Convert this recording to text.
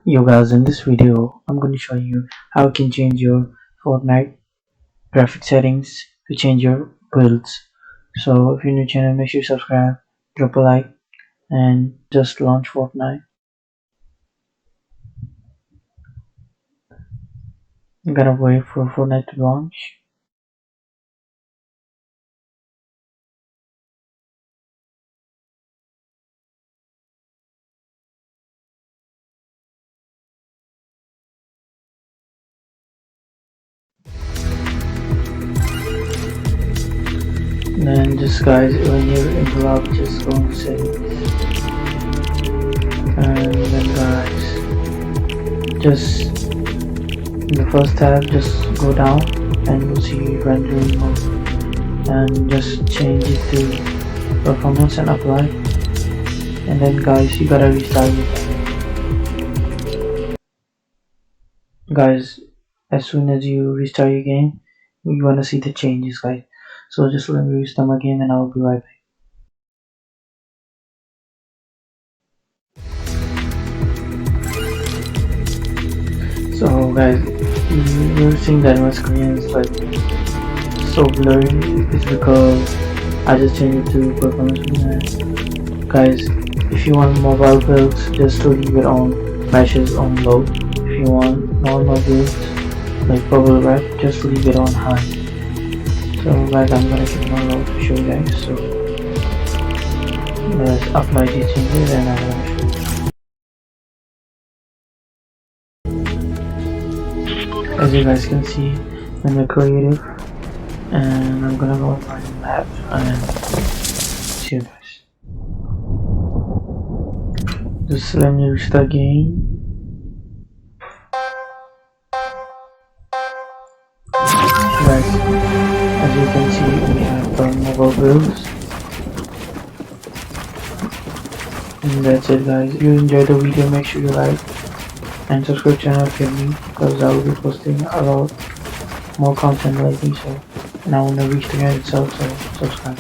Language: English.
Yo guys, in this video I'm going to show you how you can change your Fortnite graphic settings to change your builds. So if you're new to the channel, make sure you subscribe, drop a like, and just launch Fortnite. You gotta wait for Fortnite to launch. Then just guys, when you're in the lobby, just go into settings, and then guys, just in the first tab, just go down and you'll see rendering mode, and just change it to performance and apply. And then guys, you gotta restart it. Guys, as soon as you restart your game, you wanna see the changes, guys. So just let me restart my game and I'll be right back. So guys, you're seeing that my screen is like so blurry. It's because I just changed it to performance mode. Guys, if you want mobile builds, just leave it on meshes on low. If you want normal builds like bubble wrap, just leave it on high. So guys, I'm gonna keep it on low to show you guys. So let's apply these changes and I'm gonna show you. As you guys can see, I'm a creative, and I'm gonna go on my map and see you guys. Just let me restart game. Guys, as you can see, we have mobile builds. And that's it guys. If you enjoyed the video, make sure you like and subscribe channel if you're new, because I will be posting a lot more content lately, so and I want to reach the guide itself, so subscribe.